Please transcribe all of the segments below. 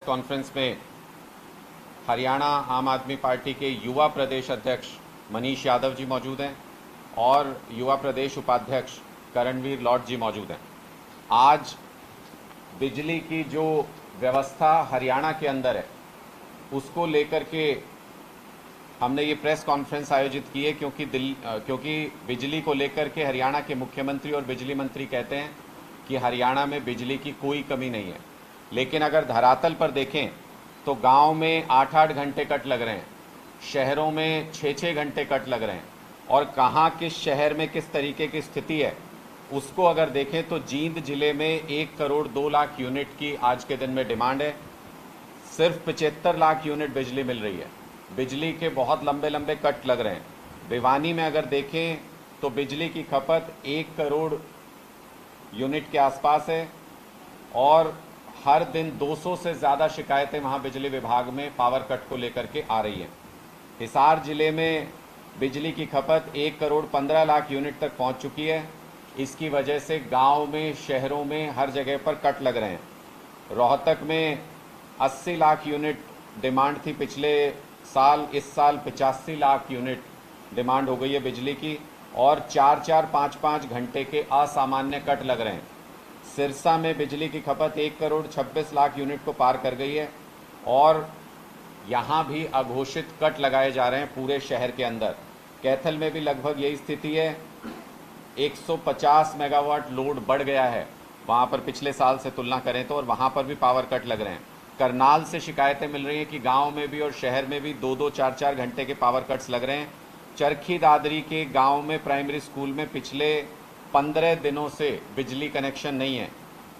Conference में हरियाणा आम आदमी पार्टी के युवा प्रदेश अध्यक्ष मनीष यादव जी मौजूद हैं और युवा प्रदेश उपाध्यक्ष करणवीर लॉट जी मौजूद हैं। आज बिजली की जो व्यवस्था हरियाणा के अंदर है उसको लेकर के हमने ये प्रेस कॉन्फ्रेंस आयोजित की है क्योंकि बिजली को लेकर के हरियाणा के मुख्यमंत्री और बिजली मंत्री कहते हैं कि हरियाणा में बिजली की कोई कमी नहीं है। लेकिन अगर धरातल पर देखें तो गांव में 8-8 घंटे कट लग रहे हैं, शहरों में 6-6 घंटे कट लग रहे हैं, और कहाँ किस शहर में किस तरीके की स्थिति है उसको अगर देखें तो जींद जिले में 1 करोड़ 2 लाख यूनिट की आज के दिन में डिमांड है। सिर्फ 75 लाख यूनिट बिजली मिल रही है। बिजली के बहुत लंबे लंबे कट लग रहे हैं। भिवानी में अगर देखें तो बिजली की खपत 1 करोड़ यूनिट के आसपास है और हर दिन 200 से ज़्यादा शिकायतें वहां बिजली विभाग में पावर कट को लेकर के आ रही हैं। हिसार जिले में बिजली की खपत 1 करोड़ 15 लाख यूनिट तक पहुंच चुकी है। इसकी वजह से गांव में, शहरों में हर जगह पर कट लग रहे हैं। रोहतक में 80 लाख यूनिट डिमांड थी पिछले साल, इस साल 85 लाख यूनिट डिमांड हो गई है बिजली की, और 4-4, 5-5 घंटे के असामान्य कट लग रहे हैं। सिरसा में बिजली की खपत 1 करोड़ 26 लाख यूनिट को पार कर गई है और यहाँ भी अघोषित कट लगाए जा रहे हैं पूरे शहर के अंदर। कैथल में भी लगभग यही स्थिति है। 150 मेगावाट लोड बढ़ गया है वहाँ पर पिछले साल से तुलना करें तो, और वहाँ पर भी पावर कट लग रहे हैं। करनाल से शिकायतें मिल रही हैं कि गांव में भी और शहर में भी 2-2, 4-4 घंटे के पावर कट्स लग रहे हैं। चरखी दादरी के गांव में प्राइमरी स्कूल में पिछले 15 दिनों से बिजली कनेक्शन नहीं है।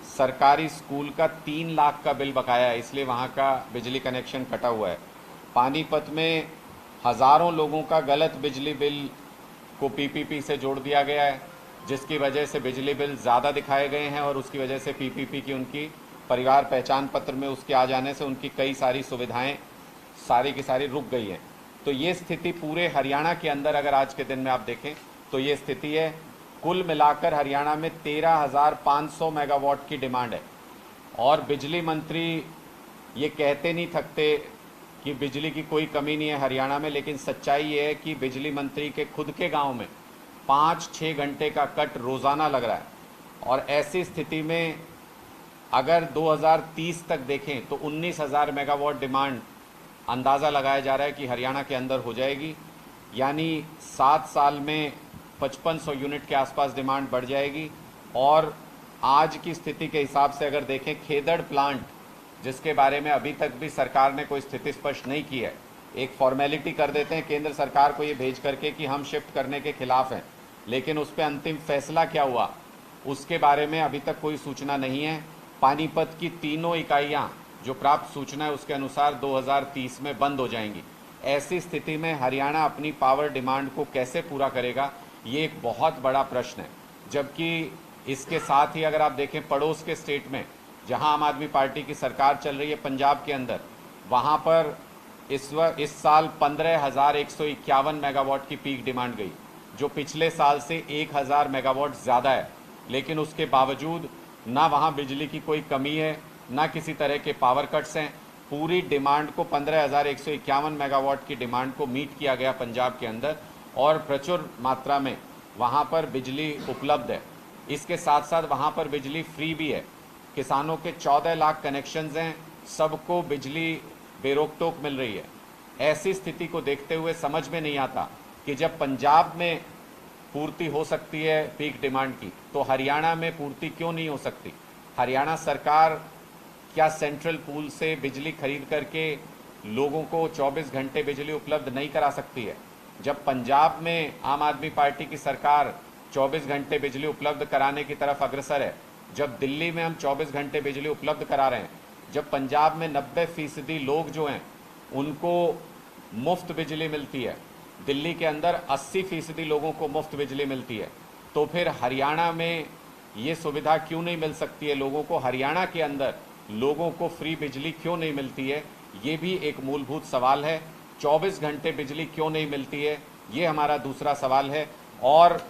सरकारी स्कूल का 3 लाख का बिल बकाया है, इसलिए वहाँ का बिजली कनेक्शन कटा हुआ है। पानीपत में हज़ारों लोगों का गलत बिजली बिल को पीपीपी से जोड़ दिया गया है, जिसकी वजह से बिजली बिल ज़्यादा दिखाए गए हैं और उसकी वजह से पीपीपी की उनकी परिवार पहचान पत्र में उसके आ जाने से उनकी कई सारी सुविधाएं सारी की सारी रुक गई हैं। तो ये स्थिति पूरे हरियाणा के अंदर अगर आज के दिन में आप देखें तो ये स्थिति है। कुल मिलाकर हरियाणा में 13,500 मेगावाट की डिमांड है और बिजली मंत्री ये कहते नहीं थकते कि बिजली की कोई कमी नहीं है हरियाणा में, लेकिन सच्चाई ये है कि बिजली मंत्री के खुद के गांव में 5-6 घंटे का कट रोज़ाना लग रहा है। और ऐसी स्थिति में अगर 2030 तक देखें तो 19,000 मेगावाट डिमांड अंदाज़ा लगाया जा रहा है कि हरियाणा के अंदर हो जाएगी, यानी 7 साल में 5500 यूनिट के आसपास डिमांड बढ़ जाएगी। और आज की स्थिति के हिसाब से अगर देखें, खेदड़ प्लांट जिसके बारे में अभी तक भी सरकार ने कोई स्थिति स्पष्ट नहीं की है, एक फॉर्मेलिटी कर देते हैं केंद्र सरकार को ये भेज करके कि हम शिफ्ट करने के खिलाफ हैं, लेकिन उस पर अंतिम फैसला क्या हुआ उसके बारे में अभी तक कोई सूचना नहीं है। पानीपत की तीनों इकाइयाँ जो प्राप्त सूचना है उसके अनुसार 2030 में बंद हो जाएंगी। ऐसी स्थिति में हरियाणा अपनी पावर डिमांड को कैसे पूरा करेगा, ये एक बहुत बड़ा प्रश्न है। जबकि इसके साथ ही अगर आप देखें पड़ोस के स्टेट में जहां आम आदमी पार्टी की सरकार चल रही है, पंजाब के अंदर, वहां पर इस साल 15,151 मेगावाट की पीक डिमांड गई, जो पिछले साल से 1,000 मेगावाट ज़्यादा है। लेकिन उसके बावजूद ना वहाँ बिजली की कोई कमी है, ना किसी तरह के पावर कट्स हैं। पूरी डिमांड को 15,151 मेगावाट की डिमांड को मीट किया गया पंजाब के अंदर और प्रचुर मात्रा में वहाँ पर बिजली उपलब्ध है। इसके साथ साथ वहाँ पर बिजली फ्री भी है। किसानों के 14 लाख कनेक्शंस हैं, सबको बिजली बेरोक-टोक मिल रही है। ऐसी स्थिति को देखते हुए समझ में नहीं आता कि जब पंजाब में पूर्ति हो सकती है पीक डिमांड की, तो हरियाणा में पूर्ति क्यों नहीं हो सकती। हरियाणा सरकार क्या सेंट्रल पूल से बिजली खरीद करके लोगों को 24 घंटे बिजली उपलब्ध नहीं करा सकती है? जब पंजाब में आम आदमी पार्टी की सरकार 24 घंटे बिजली उपलब्ध कराने की तरफ अग्रसर है, जब दिल्ली में हम 24 घंटे बिजली उपलब्ध करा रहे हैं, जब पंजाब में 90% लोग जो हैं उनको मुफ्त बिजली मिलती है, दिल्ली के अंदर 80% लोगों को मुफ्त बिजली मिलती है, तो फिर हरियाणा में ये सुविधा क्यों नहीं मिल सकती है लोगों को? हरियाणा के अंदर लोगों को फ्री बिजली क्यों नहीं मिलती है? ये भी एक मूलभूत सवाल है। 24 घंटे बिजली क्यों नहीं मिलती है, ये हमारा दूसरा सवाल है। और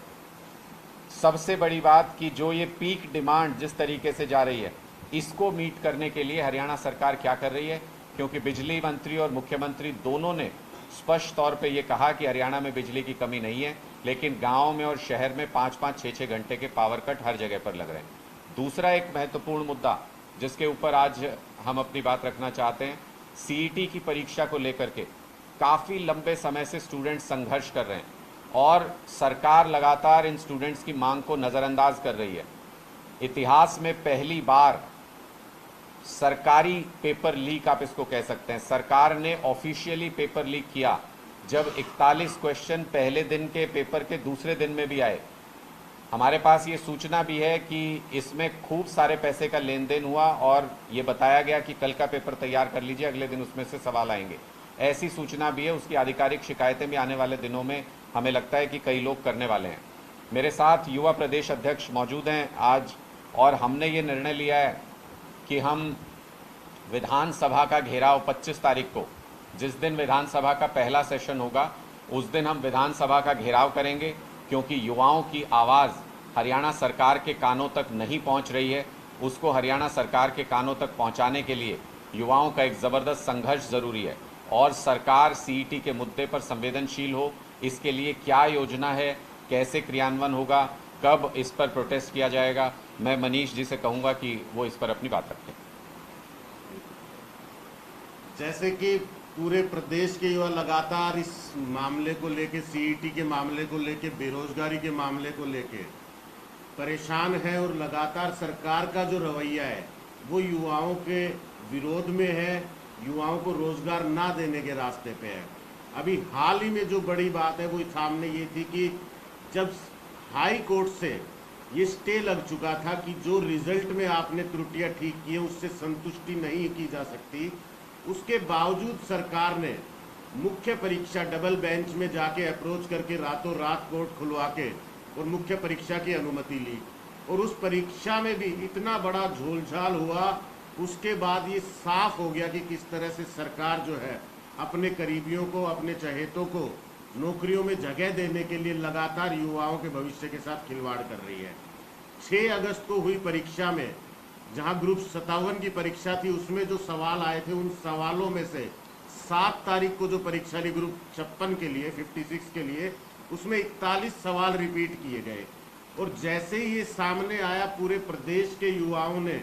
सबसे बड़ी बात कि जो ये पीक डिमांड जिस तरीके से जा रही है, इसको मीट करने के लिए हरियाणा सरकार क्या कर रही है, क्योंकि बिजली मंत्री और मुख्यमंत्री दोनों ने स्पष्ट तौर पे ये कहा कि हरियाणा में बिजली की कमी नहीं है, लेकिन गांव में और शहर में 5-5, 6-6 घंटे के पावर कट हर जगह पर लग रहे हैं। दूसरा एक महत्वपूर्ण मुद्दा जिसके ऊपर आज हम अपनी बात रखना चाहते हैं, सीईटी की परीक्षा को लेकर के काफ़ी लंबे समय से स्टूडेंट संघर्ष कर रहे हैं और सरकार लगातार इन स्टूडेंट्स की मांग को नज़रअंदाज कर रही है। इतिहास में पहली बार सरकारी पेपर लीक, आप इसको कह सकते हैं, सरकार ने ऑफिशियली पेपर लीक किया जब 41 क्वेश्चन पहले दिन के पेपर के दूसरे दिन में भी आए। हमारे पास ये सूचना भी है कि इसमें खूब सारे पैसे का लेन देन हुआ और ये बताया गया कि कल का पेपर तैयार कर लीजिए, अगले दिन उसमें से सवाल आएंगे। ऐसी सूचना भी है, उसकी आधिकारिक शिकायतें भी आने वाले दिनों में हमें लगता है कि कई लोग करने वाले हैं। मेरे साथ युवा प्रदेश अध्यक्ष मौजूद हैं आज, और हमने ये निर्णय लिया है कि हम विधानसभा का घेराव 25 तारीख को, जिस दिन विधानसभा का पहला सेशन होगा, उस दिन हम विधानसभा का घेराव करेंगे, क्योंकि युवाओं की आवाज़ हरियाणा सरकार के कानों तक नहीं पहुंच रही है। उसको हरियाणा सरकार के कानों तक पहुंचाने के लिए युवाओं का एक ज़बरदस्त संघर्ष ज़रूरी है, और सरकार सीईटी के मुद्दे पर संवेदनशील हो, इसके लिए क्या योजना है, कैसे क्रियान्वयन होगा, कब इस पर प्रोटेस्ट किया जाएगा, मैं मनीष जी से कहूँगा कि वो इस पर अपनी बात रखें। जैसे कि पूरे प्रदेश के युवा लगातार इस मामले को लेके, सीईटी के मामले को लेके, बेरोजगारी के मामले को लेके परेशान है, और लगातार सरकार का जो रवैया है वो युवाओं के विरोध में है, युवाओं को रोजगार ना देने के रास्ते पे है। अभी हाल ही में जो बड़ी बात है वो सामने ये थी कि जब हाई कोर्ट से ये स्टे लग चुका था कि जो रिजल्ट में आपने त्रुटियां ठीक की है उससे संतुष्टि नहीं की जा सकती, उसके बावजूद सरकार ने मुख्य परीक्षा डबल बेंच में जाके अप्रोच करके रातों रात कोर्ट खुलवा के और मुख्य परीक्षा की अनुमति ली, और उस परीक्षा में भी इतना बड़ा झोलझाल हुआ। उसके बाद ये साफ हो गया कि किस तरह से सरकार जो है अपने करीबियों को, अपने चहेतों को नौकरियों में जगह देने के लिए लगातार युवाओं के भविष्य के साथ खिलवाड़ कर रही है। 6 अगस्त को हुई परीक्षा में, जहां ग्रुप 57 की परीक्षा थी, उसमें जो सवाल आए थे उन सवालों में से 7 तारीख को जो परीक्षा ली ग्रुप 56 के लिए, 56 के लिए, उसमें 41 सवाल रिपीट किए गए। और जैसे ही ये सामने आया, पूरे प्रदेश के युवाओं ने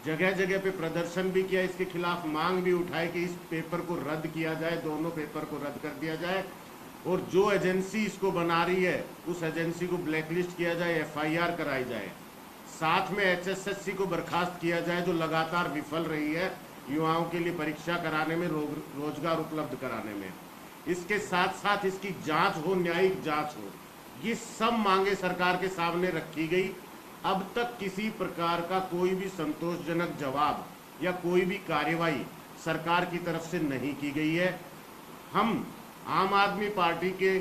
जगह जगह पे प्रदर्शन भी किया, इसके खिलाफ मांग भी उठाई कि इस पेपर को रद्द किया जाए, दोनों पेपर को रद्द कर दिया जाए, और जो एजेंसी इसको बना रही है उस एजेंसी को ब्लैकलिस्ट किया जाए, एफआईआर कराई जाए। साथ में एचएसएससी को बर्खास्त किया जाए, जो लगातार विफल रही है युवाओं के लिए परीक्षा कराने में, रोजगार उपलब्ध कराने में। इसके साथ साथ इसकी जांच हो, न्यायिक जांच हो। ये सब मांगे सरकार के सामने रखी गई। अब तक किसी प्रकार का कोई भी संतोषजनक जवाब या कोई भी कार्यवाही सरकार की तरफ से नहीं की गई है। हम आम आदमी पार्टी के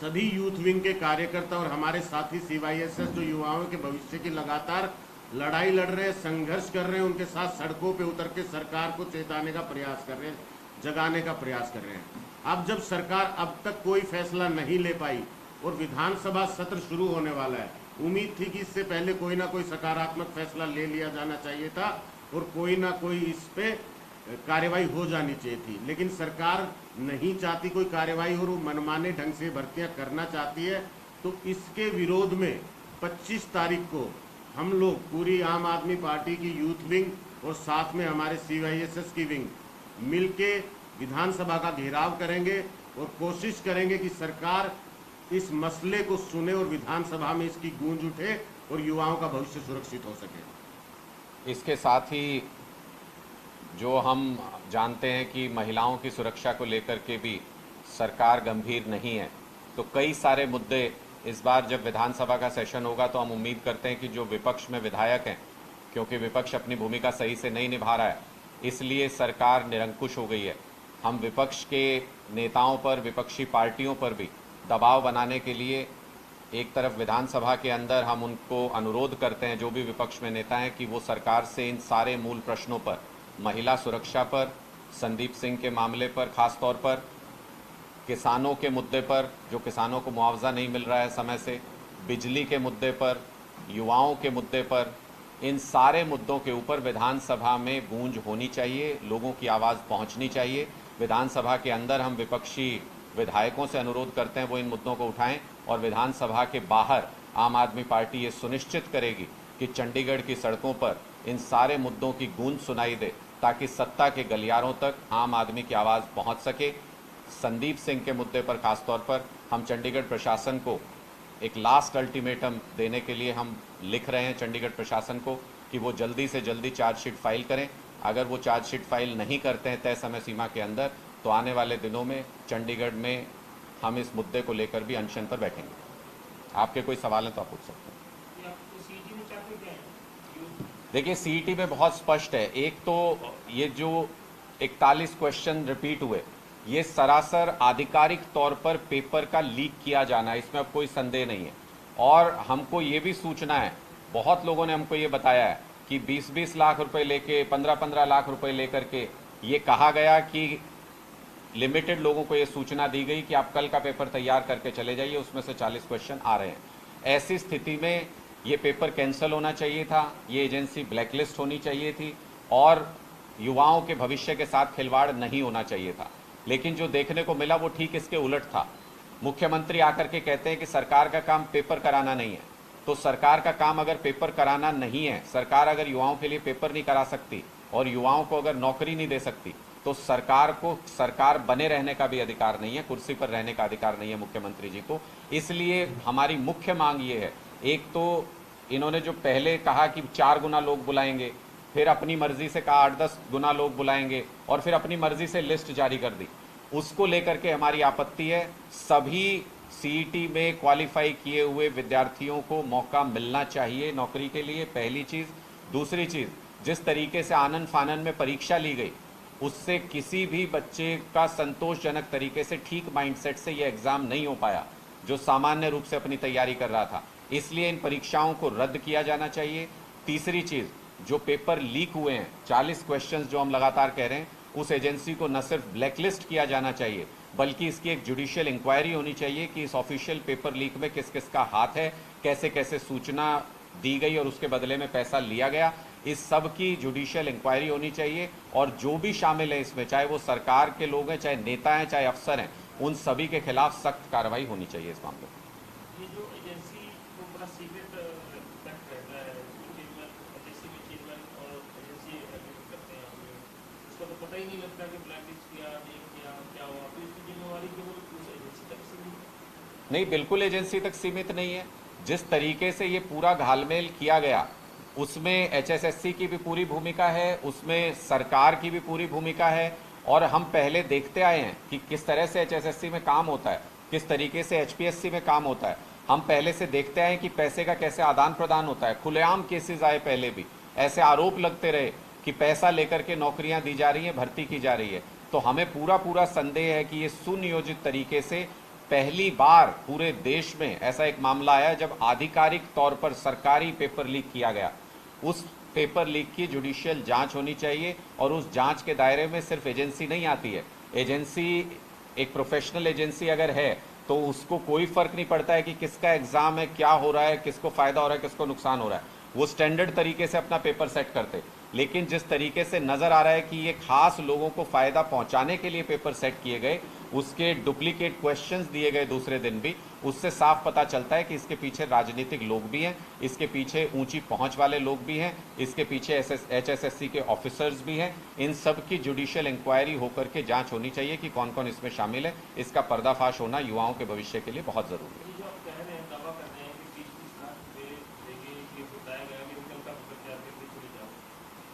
सभी यूथ विंग के कार्यकर्ता और हमारे साथी सीवाईएसएस जो युवाओं के भविष्य की लगातार लड़ाई लड़ रहे हैं, संघर्ष कर रहे हैं, उनके साथ सड़कों पे उतर के सरकार को चेताने का प्रयास कर रहे हैं, जगाने का प्रयास कर रहे हैं। अब जब सरकार अब तक कोई फैसला नहीं ले पाई और विधानसभा सत्र शुरू होने वाला है, उम्मीद थी कि इससे पहले कोई ना कोई सकारात्मक फैसला ले लिया जाना चाहिए था और कोई ना कोई इस पे कार्यवाही हो जानी चाहिए थी। लेकिन सरकार नहीं चाहती कोई कार्यवाही और वो मनमाने ढंग से भर्तियां करना चाहती है। तो इसके विरोध में 25 तारीख को हम लोग पूरी आम आदमी पार्टी की यूथ विंग और साथ में हमारे सीवाईएसएस की विंग मिलके विधानसभा का घेराव करेंगे और कोशिश करेंगे कि सरकार इस मसले को सुने और विधानसभा में इसकी गूंज उठे और युवाओं का भविष्य सुरक्षित हो सके। इसके साथ ही जो हम जानते हैं कि महिलाओं की सुरक्षा को लेकर के भी सरकार गंभीर नहीं है, तो कई सारे मुद्दे इस बार जब विधानसभा का सेशन होगा तो हम उम्मीद करते हैं कि जो विपक्ष में विधायक हैं, क्योंकि विपक्ष अपनी भूमिका सही से नहीं निभा रहा है, इसलिए सरकार निरंकुश हो गई है। हम विपक्ष के नेताओं पर, विपक्षी पार्टियों पर भी दबाव बनाने के लिए एक तरफ विधानसभा के अंदर हम उनको अनुरोध करते हैं, जो भी विपक्ष में नेता हैं, कि वो सरकार से इन सारे मूल प्रश्नों पर, महिला सुरक्षा पर, संदीप सिंह के मामले पर, खास तौर पर किसानों के मुद्दे पर, जो किसानों को मुआवजा नहीं मिल रहा है समय से, बिजली के मुद्दे पर, युवाओं के मुद्दे पर, इन सारे मुद्दों के ऊपर विधानसभा में गूंज होनी चाहिए, लोगों की आवाज़ पहुंचनी चाहिए। विधानसभा के अंदर हम विपक्षी विधायकों से अनुरोध करते हैं वो इन मुद्दों को उठाएं, और विधानसभा के बाहर आम आदमी पार्टी ये सुनिश्चित करेगी कि चंडीगढ़ की सड़कों पर इन सारे मुद्दों की गूंज सुनाई दे, ताकि सत्ता के गलियारों तक आम आदमी की आवाज़ पहुंच सके। संदीप सिंह के मुद्दे पर खासतौर पर हम चंडीगढ़ प्रशासन को एक लास्ट अल्टीमेटम देने के लिए हम लिख रहे हैं चंडीगढ़ प्रशासन को कि वो जल्दी से जल्दी चार्जशीट फाइल करें। अगर वो चार्जशीट फाइल नहीं करते हैं तय समय सीमा के अंदर, तो आने वाले दिनों में चंडीगढ़ में हम इस मुद्दे को लेकर भी अनशन पर बैठेंगे। आपके कोई सवाल हैं तो आप पूछ सकते हैं। देखिए, सीईटी में बहुत स्पष्ट है। एक तो ये जो 41 क्वेश्चन रिपीट हुए, ये सरासर आधिकारिक तौर पर पेपर का लीक किया जाना है, इसमें अब कोई संदेह नहीं है। और हमको ये भी सूचना है, बहुत लोगों ने हमको ये बताया है कि 20-20 लाख रुपए लेके 15-15 लाख रुपए लेकर के ये कहा गया कि लिमिटेड लोगों को ये सूचना दी गई कि आप कल का पेपर तैयार करके चले जाइए, उसमें से 40 क्वेश्चन आ रहे हैं। ऐसी स्थिति में ये पेपर कैंसिल होना चाहिए था, ये एजेंसी ब्लैकलिस्ट होनी चाहिए थी, और युवाओं के भविष्य के साथ खिलवाड़ नहीं होना चाहिए था। लेकिन जो देखने को मिला वो ठीक इसके उलट था। मुख्यमंत्री आकर के कहते हैं कि सरकार का काम पेपर कराना नहीं है। तो सरकार का काम अगर पेपर कराना नहीं है, सरकार अगर युवाओं के लिए पेपर नहीं करा सकती और युवाओं को अगर नौकरी नहीं दे सकती, तो सरकार को सरकार बने रहने का भी अधिकार नहीं है, कुर्सी पर रहने का अधिकार नहीं है मुख्यमंत्री जी को। इसलिए हमारी मुख्य मांग ये है, एक तो इन्होंने जो पहले कहा कि 4 गुना लोग बुलाएंगे, फिर अपनी मर्जी से कहा 8-10 गुना लोग बुलाएंगे, और फिर अपनी मर्जी से लिस्ट जारी कर दी, उसको लेकर के हमारी आपत्ति है। सभी सीईटी में क्वालिफाई किए हुए विद्यार्थियों को मौका मिलना चाहिए नौकरी के लिए, पहली चीज़। दूसरी चीज़, जिस तरीके से आनन फानन में परीक्षा ली गई, उससे किसी भी बच्चे का संतोषजनक तरीके से, ठीक माइंडसेट से ये एग्ज़ाम नहीं हो पाया जो सामान्य रूप से अपनी तैयारी कर रहा था। इसलिए इन परीक्षाओं को रद्द किया जाना चाहिए। तीसरी चीज़, जो पेपर लीक हुए हैं, 40 क्वेश्चंस जो हम लगातार कह रहे हैं, उस एजेंसी को न सिर्फ ब्लैकलिस्ट किया जाना चाहिए, बल्कि इसकी एक जुडिशियल इंक्वायरी होनी चाहिए कि इस ऑफिशियल पेपर लीक में किस किस का हाथ है, कैसे कैसे सूचना दी गई और उसके बदले में पैसा लिया गया। इस सब की जुडिशियल इंक्वायरी होनी चाहिए, और जो भी शामिल है इसमें, चाहे वो सरकार के लोग हैं, चाहे नेता हैं, चाहे अफसर हैं, उन सभी के खिलाफ सख्त कार्रवाई होनी चाहिए इस मामले में। ये जो एजेंसी को बड़ा सीक्रेट कंडक्ट रहता है, एजेंसी में चेयरमैन और एजेंसी एग्रीमेंट करते हैं, उसका तो पता ही नहीं लगता कि ब्लैकलिस्ट किया नहीं किया क्या हुआ, तो इसकी जिम्मेवारी केवल उस एजेंसी तक सीमित नहीं, बिल्कुल एजेंसी तक सीमित नहीं है। जिस तरीके से ये पूरा घालमेल किया गया, उसमें एचएसएससी की भी पूरी भूमिका है, उसमें सरकार की भी पूरी भूमिका है, और हम पहले देखते आए हैं कि किस तरह से एचएसएससी में काम होता है, किस तरीके से एचपीएससी में काम होता है। हम पहले से देखते आए कि पैसे का कैसे आदान प्रदान होता है। खुलेआम केसेस आए, पहले भी ऐसे आरोप लगते रहे कि पैसा लेकर के नौकरियां दी जा रही हैं, भर्ती की जा रही है। तो हमें पूरा संदेह है कि ये सुनियोजित तरीके से पहली बार पूरे देश में ऐसा एक मामला आया जब आधिकारिक तौर पर सरकारी पेपर लीक किया गया। उस पेपर लीक की जुडिशियल जांच होनी चाहिए, और उस जांच के दायरे में सिर्फ एजेंसी नहीं आती है। एजेंसी एक प्रोफेशनल एजेंसी अगर है तो उसको कोई फर्क नहीं पड़ता है कि किसका एग्जाम है, क्या हो रहा है, किसको फायदा हो रहा है, किसको नुकसान हो रहा है। वो स्टैंडर्ड तरीके से अपना पेपर सेट करते। लेकिन जिस तरीके से नजर आ रहा है कि ये खास लोगों को फायदा पहुंचाने के लिए पेपर सेट किए गए, उसके डुप्लीकेट क्वेश्चंस दिए गए दूसरे दिन भी, उससे साफ पता चलता है कि इसके पीछे राजनीतिक लोग भी हैं, इसके पीछे ऊंची पहुंच वाले लोग भी हैं, इसके पीछे एचएसएससी के ऑफिसर्स भी हैं। इन सब की जुडिशियल इंक्वायरी होकर के जांच होनी चाहिए कि कौन कौन इसमें शामिल है। इसका पर्दाफाश होना युवाओं के भविष्य के लिए बहुत जरूरी है। ये जो आप कह रहे हैं, दावा कर रहे हैं कि 20-20 लाख रुपए देंगे, ये बताया गया कि निकल का पेपर तैयार करके चले जाओ,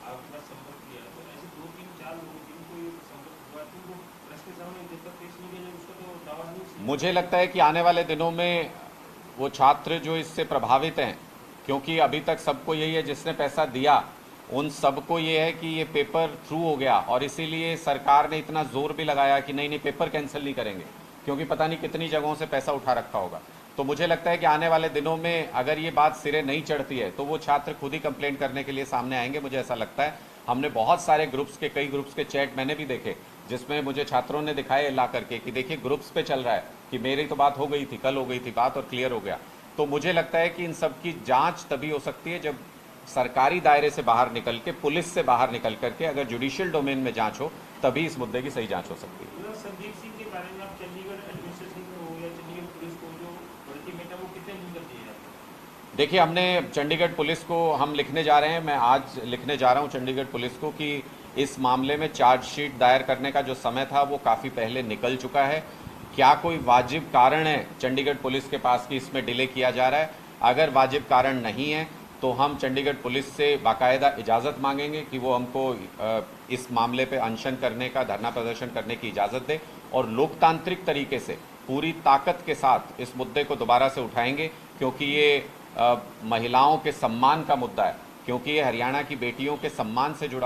आपके पास संपर्क किया, तो ऐसे 2-3-4 लोग जिनको ये संपर्क हुआ, तो वो प्रेस के सामने पेपर पेश नहीं किया, उसका तो दावा नहीं। मुझे लगता है कि आने वाले दिनों में वो छात्र जो इससे प्रभावित हैं, क्योंकि अभी तक सबको यही है, जिसने पैसा दिया उन सबको ये है कि ये पेपर थ्रू हो गया, और इसीलिए सरकार ने इतना जोर भी लगाया कि नहीं पेपर कैंसिल नहीं करेंगे, क्योंकि पता नहीं कितनी जगहों से पैसा उठा रखा होगा। तो मुझे लगता है कि आने वाले दिनों में अगर ये बात सिरे नहीं चढ़ती है तो वो छात्र खुद ही कंप्लेंट करने के लिए सामने आएंगे, मुझे ऐसा लगता है। हमने बहुत सारे ग्रुप्स के, कई ग्रुप्स के चैट मैंने भी देखे, जिसमें मुझे छात्रों ने दिखाए ला करके कि देखिए ग्रुप्स पे चल रहा है कि मेरी तो बात हो गई थी, कल हो गई थी बात और क्लियर हो गया। तो मुझे लगता है कि इन सब की जांच तभी हो सकती है जब सरकारी दायरे से बाहर निकल के, पुलिस से बाहर निकल करके अगर जुडिशियल डोमेन में जांच हो तभी इस मुद्दे की सही जांच हो सकती है। मतलब संदीप सिंह के बारे में आप चंडीगढ़ एडमिनिस्ट्रेशन को या चंडीगढ़ पुलिस को जो अल्टीमेटम वो कितने दिन कर दिए जाते हैं? देखिए, हमने चंडीगढ़ पुलिस को हम लिखने जा रहे हैं, मैं आज लिखने जा रहा हूं चंडीगढ़ पुलिस को कि इस मामले में चार्जशीट दायर करने का जो समय था वो काफ़ी पहले निकल चुका है। क्या कोई वाजिब कारण है चंडीगढ़ पुलिस के पास कि इसमें डिले किया जा रहा है? अगर वाजिब कारण नहीं है तो हम चंडीगढ़ पुलिस से बाकायदा इजाज़त मांगेंगे कि वो हमको इस मामले पे अनशन करने का, धरना प्रदर्शन करने की इजाज़त दे और लोकतांत्रिक तरीके से पूरी ताकत के साथ इस मुद्दे को दोबारा से उठाएंगे, क्योंकि ये महिलाओं के सम्मान का मुद्दा है, क्योंकि ये हरियाणा की बेटियों के सम्मान से जुड़ा